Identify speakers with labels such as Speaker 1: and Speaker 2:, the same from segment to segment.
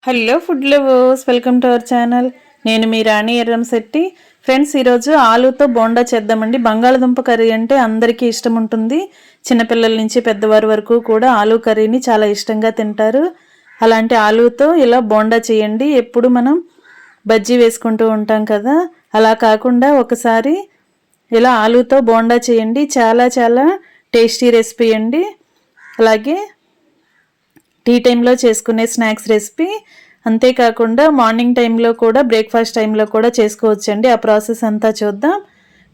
Speaker 1: Hello food lovers, welcome to our channel. నేను మీ రాణి Erramsetti. Friends, ఈరోజు ఆలూతో బోండా చేద్దామండి. బంగాళదుంప కర్రీ అంటే అందరికీ ఇష్టం ఉంటుంది. చిన్నపిల్లల నుంచి పెద్దవారి వరకు కూడా ఆలూ కర్రీని చాలా ఇష్టంగా తింటారు. అలాంటి ఆలూతో ఇలా బోండా చేయండి. ఎప్పుడు మనం బజ్జీ వేసుకుంటూ ఉంటాం కదా, అలా కాకుండా ఒకసారి ఇలా ఆలూతో బోండా చేయండి. చాలా చాలా టేస్టీ రెసిపీ అండి. అలాగే టీ టైంలో చేసుకునే స్నాక్స్ రెసిపీ. అంతేకాకుండా మార్నింగ్ టైంలో కూడా, బ్రేక్ఫాస్ట్ టైంలో కూడా చేసుకోవచ్చండి. ఆ ప్రాసెస్ అంతా చూద్దాం.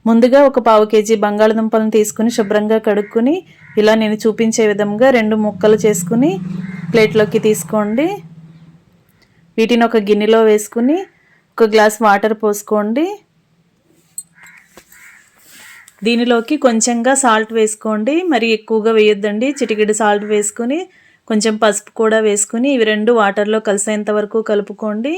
Speaker 1: ముందుగా ఒక 1/2 కేజీ బంగాళదుంపలను తీసుకుని శుభ్రంగా కడుక్కుని ఇలా నేను చూపించే విధంగా 2 ముక్కలు చేసుకుని ప్లేట్లోకి తీసుకోండి. వీటిని ఒక గిన్నెలో వేసుకుని 1 గ్లాస్ వాటర్ పోసుకోండి. దీనిలోకి కొంచెంగా సాల్ట్ వేసుకోండి, మరి ఎక్కువగా వేయొద్దండి. చిటికెడు సాల్ట్ వేసుకుని కొంచెం పసుపు కూడా వేసుకుని ఇవి 2 వాటర్లో కలిసేంత వరకు కలుపుకోండి.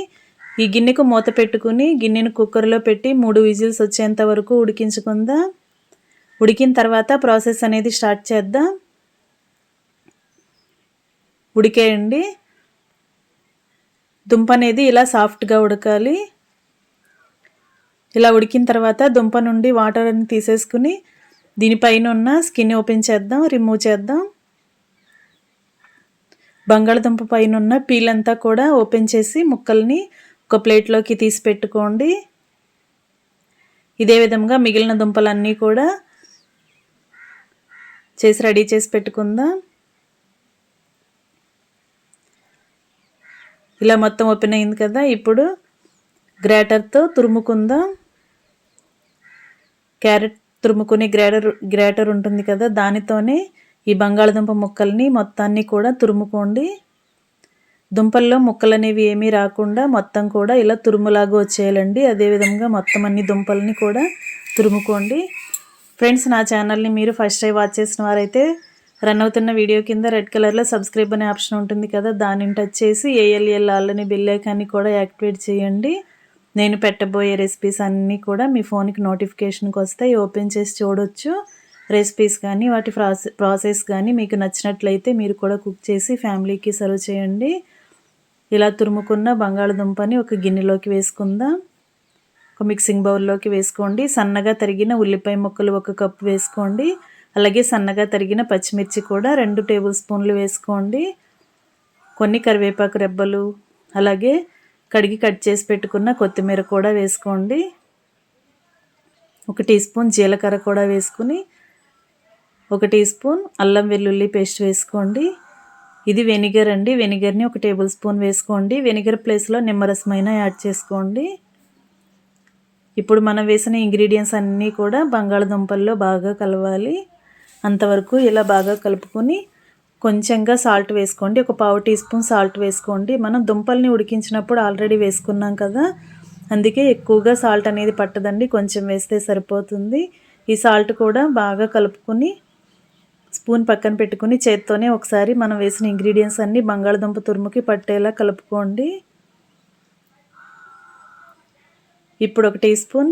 Speaker 1: ఈ గిన్నెకు మూత పెట్టుకుని గిన్నెను కుక్కర్లో పెట్టి 3 విజిల్స్ వచ్చేంత వరకు ఉడికించుకుందాం. ఉడికిన తర్వాత ప్రాసెస్ అనేది స్టార్ట్ చేద్దాం. ఉడికేయండి. దుంప అనేది ఇలా సాఫ్ట్గా ఉడకాలి. ఇలా ఉడికిన తర్వాత దుంప నుండి వాటర్ అని తీసేసుకుని దీనిపైన ఉన్న స్కిన్ ఓపెన్ చేద్దాం, రిమూవ్ చేద్దాం. బంగాళదుంప పైన ఉన్న పీల్ అంతా కూడా ఓపెన్ చేసి ముక్కల్ని ఒక ప్లేట్లోకి తీసి పెట్టుకోండి. ఇదే విధంగా మిగిలిన దుంపలన్నీ కూడా రెడీ చేసి పెట్టుకుందాం. ఇలా మొత్తం ఓపెన్ అయింది కదా, ఇప్పుడు గ్రేటర్తో తురుముకుందాం. క్యారెట్ తురుముకునే గ్రేటర్ ఉంటుంది కదా, దానితోనే ఈ బంగాళదుంప ముక్కల్ని మొత్తాన్ని కూడా తురుముకోండి. దుంపల్లో ముక్కలు అనేవి ఏమీ రాకుండా మొత్తం కూడా ఇలా తురుములాగా వచ్చేయాలండి. అదేవిధంగా మొత్తం అన్ని దుంపల్ని కూడా తురుముకోండి. ఫ్రెండ్స్, నా ఛానల్ని మీరు ఫస్ట్ టైం వాచ్ చేసిన వారైతే రన్ అవుతున్న వీడియో కింద రెడ్ కలర్లో సబ్స్క్రైబ్ అనే ఆప్షన్ ఉంటుంది కదా, దానిని టచ్ చేసి ఏఎల్ఎల్ ఆల్ అనే బెల్ ఐకాన్ని కూడా యాక్టివేట్ చేయండి. నేను పెట్టబోయే రెసిపీస్ అన్నీ కూడా మీ ఫోన్కి నోటిఫికేషన్కి వస్తాయి. ఓపెన్ చేసి చూడొచ్చు. రెసిపీస్ కానీ వాటి ప్రాసెస్ కానీ మీకు నచ్చినట్లయితే మీరు కూడా కుక్ చేసి ఫ్యామిలీకి సర్వ్ చేయండి. ఇలా తురుముకున్న బంగాళదుంపని ఒక గిన్నెలోకి వేసుకుందాం. ఒక మిక్సింగ్ బౌల్లోకి వేసుకోండి. సన్నగా తరిగిన ఉల్లిపాయ ముక్కలు 1 కప్పు వేసుకోండి. అలాగే సన్నగా తరిగిన పచ్చిమిర్చి కూడా 2 టేబుల్ స్పూన్లు వేసుకోండి. కొన్ని కరివేపాకు రెబ్బలు, అలాగే కడిగి కట్ చేసి పెట్టుకున్న కొత్తిమీర కూడా వేసుకోండి. 1 టీ స్పూన్ జీలకర్ర కూడా వేసుకుని 1 టీ స్పూన్ అల్లం వెల్లుల్లి పేస్ట్ వేసుకోండి. ఇది వెనిగర్ అండి. వెనిగర్ని 1 టేబుల్ స్పూన్ వేసుకోండి. వెనిగర్ ప్లేస్లో నిమ్మరసమైనా యాడ్ చేసుకోండి. ఇప్పుడు మనం వేసిన ఇంగ్రీడియంట్స్ అన్నీ కూడా బంగాళదుంపల్లో బాగా కలవాలి. అంతవరకు ఇలా బాగా కలుపుకొని కొంచెంగా సాల్ట్ వేసుకోండి. 1/2 టీ స్పూన్ సాల్ట్ వేసుకోండి. మనం దుంపల్ని ఉడికించినప్పుడు ఆల్రెడీ వేసుకున్నాం కదా, అందుకే ఎక్కువగా సాల్ట్ అనేది పట్టదండి, కొంచెం వేస్తే సరిపోతుంది. ఈ సాల్ట్ కూడా బాగా కలుపుకొని స్పూన్ పక్కన పెట్టుకుని చేత్తోనే ఒకసారి మనం వేసిన ఇంగ్రీడియంట్స్ అన్నీ బంగాళదుంప తురుముకి పట్టేలా కలుపుకోండి. ఇప్పుడు 1 టీ స్పూన్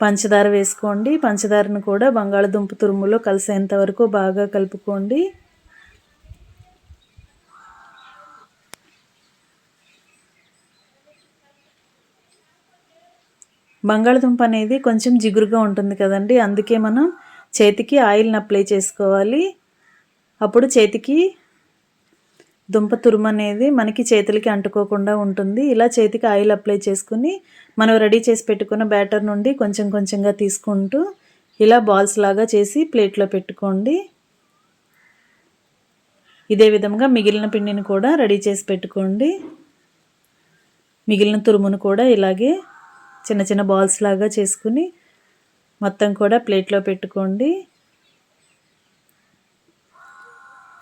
Speaker 1: పంచదార వేసుకోండి. పంచదారను కూడా బంగాళదుంప తురుములో కలిసేంత వరకు బాగా కలుపుకోండి. బంగాళదుంప అనేది కొంచెం జిగురుగా ఉంటుంది కదండి, అందుకే మనం చేతికి ఆయిల్ని అప్లై చేసుకోవాలి. అప్పుడు చేతికి దుంప తురుము అనేది మనకి చేతులకి అంటుకోకుండా ఉంటుంది. ఇలా చేతికి ఆయిల్ అప్లై చేసుకుని మనం రెడీ చేసి పెట్టుకున్న బ్యాటర్ నుండి కొంచెం కొంచెంగా తీసుకుంటూ ఇలా బాల్స్ లాగా చేసి ప్లేట్లో పెట్టుకోండి. ఇదే విధంగా మిగిలిన పిండిని కూడా రెడీ చేసి పెట్టుకోండి. మిగిలిన తురుమును కూడా ఇలాగే చిన్న చిన్న బాల్స్ లాగా చేసుకుని మొత్తం కూడా ప్లేట్లో పెట్టుకోండి.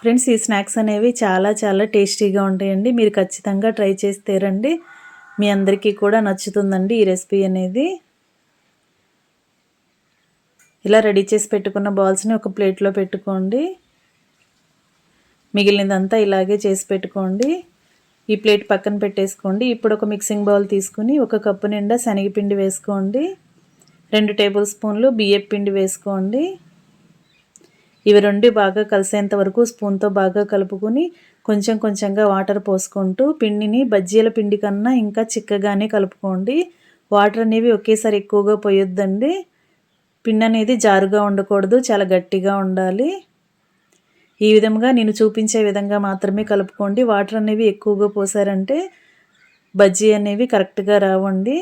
Speaker 1: ఫ్రెండ్స్, ఈ స్నాక్స్ అనేవి చాలా చాలా టేస్టీగా ఉంటాయండి. మీరు ఖచ్చితంగా ట్రై చేస్తే రండి, మీ అందరికీ కూడా నచ్చుతుందండి ఈ రెసిపీ అనేది. ఇలా రెడీ చేసి పెట్టుకున్న బాల్స్ని ఒక ప్లేట్లో పెట్టుకోండి. మిగిలినదంతా ఇలాగే చేసి పెట్టుకోండి. ఈ ప్లేట్ పక్కన పెట్టేసుకోండి. ఇప్పుడు ఒక మిక్సింగ్ బౌల్ తీసుకుని 1 కప్పు నిండా శనగపిండి వేసుకోండి. 2 టేబుల్ స్పూన్లు బియ్యపు పిండి వేసుకోండి. ఇవి 2 బాగా కలిసేంత వరకు స్పూన్తో బాగా కలుపుకొని కొంచెం కొంచెంగా వాటర్ పోసుకుంటూ పిండిని బజ్జీల పిండి కన్నా ఇంకా చిక్కగానే కలుపుకోండి. వాటర్ అనేవి ఒకేసారి ఎక్కువగా పోయొద్దండి. పిండి అనేది జారుగా ఉండకూడదు, చాలా గట్టిగా ఉండాలి. ఈ విధంగా నేను చూపించే విధంగా మాత్రమే కలుపుకోండి. వాటర్ అనేవి ఎక్కువగా పోసారంటే బజ్జీ అనేవి కరెక్ట్గా రావండి.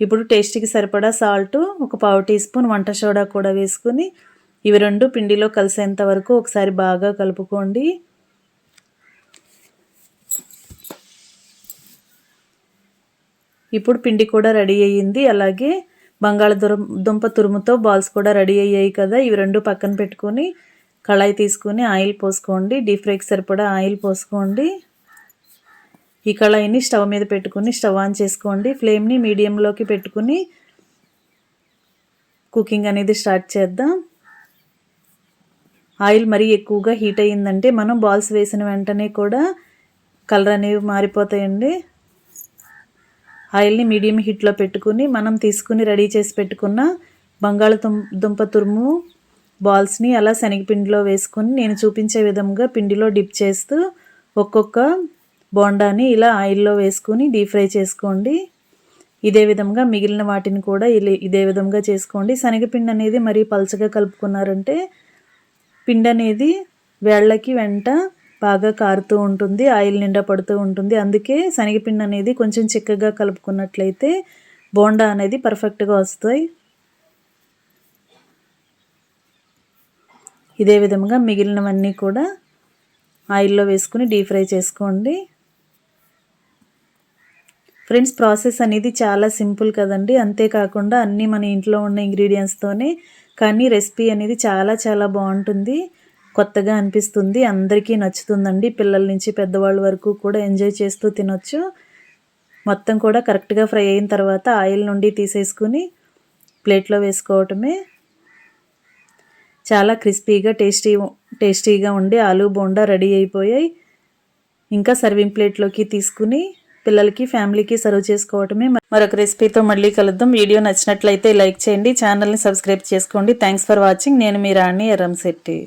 Speaker 1: ఇప్పుడు టేస్ట్కి సరిపడా సాల్ట్, ఒక పావు టీ స్పూన్ వంట సోడా కూడా వేసుకుని ఇవి రెండు పిండిలో కలిసేంత వరకు ఒకసారి బాగా కలుపుకోండి. ఇప్పుడు పిండి కూడా రెడీ అయ్యింది. అలాగే బంగాళదుంప తురుముతో బాల్స్ కూడా రెడీ అయ్యాయి కదా. ఇవి రెండు పక్కన పెట్టుకొని కళాయి తీసుకొని ఆయిల్ పోసుకోండి. డీప్ ఫ్రైకి సరిపడా ఆయిల్ పోసుకోండి. ఈ కళాయిని స్టవ్ మీద పెట్టుకుని స్టవ్ ఆన్ చేసుకోండి. ఫ్లేమ్ని మీడియంలోకి పెట్టుకుని కుకింగ్ అనేది స్టార్ట్ చేద్దాం. ఆయిల్ మరీ ఎక్కువగా హీట్ అయ్యిందంటే మనం బాల్స్ వేసిన వెంటనే కూడా కలర్ అనేవి మారిపోతాయండి. ఆయిల్ని మీడియం హీట్లో పెట్టుకుని మనం తీసుకుని రెడీ చేసి పెట్టుకున్న బంగాళదుంప తురుము బాల్స్ని అలా శనగపిండిలో వేసుకొని నేను చూపించే విధంగా పిండిలో డిప్ చేస్తూ ఒక్కొక్క బోండాని ఇలా ఆయిల్లో వేసుకొని డీప్ ఫ్రై చేసుకోండి. ఇదే విధంగా మిగిలిన వాటిని కూడా ఇదే విధంగా చేసుకోండి. శనగపిండి అనేది మరీ పల్చగా కలుపుకున్నారంటే పిండి అనేది వేళ్ళకి వెంట బాగా కారుతూ ఉంటుంది, ఆయిల్ నిండా పడుతూ ఉంటుంది. అందుకే శనగపిండి అనేది కొంచెం చిక్కగా కలుపుకున్నట్లయితే బోండా అనేది పర్ఫెక్ట్గా వస్తాయి. ఇదే విధంగా మిగిలినవన్నీ కూడా ఆయిల్లో వేసుకుని డీప్ ఫ్రై చేసుకోండి. ఫ్రెండ్స్, ప్రాసెస్ అనేది చాలా సింపుల్ కదండి. అంతేకాకుండా అన్నీ మన ఇంట్లో ఉన్న ఇంగ్రీడియంట్స్తోనే కానీ రెసిపీ అనేది చాలా చాలా బాగుంటుంది, కొత్తగా అనిపిస్తుంది, అందరికీ నచ్చుతుందండి. పిల్లల నుంచి పెద్దవాళ్ళ వరకు కూడా ఎంజాయ్ చేస్తూ తినొచ్చు. మొత్తం కూడా కరెక్ట్గా ఫ్రై అయిన తర్వాత ఆయిల్ నుండి తీసేసుకుని ప్లేట్లో వేసుకోవటమే. చాలా క్రిస్పీగా టేస్టీగా ఉండి ఆలూ బోండా రెడీ అయిపోయాయి. ఇంకా సర్వింగ్ ప్లేట్లోకి తీసుకుని పిల్లలకి ఫ్యామిలీకి సర్వ్ చేసుకోవటమే. మరొక రెసిపీతో మళ్ళీ కలుద్దాం. వీడియో నచ్చినట్లయితే లైక్ చేయండి, ఛానల్ని సబ్స్క్రైబ్ చేసుకోండి. Thanks for watching. నేను మీ రాణి ఎర్రంశెట్టి.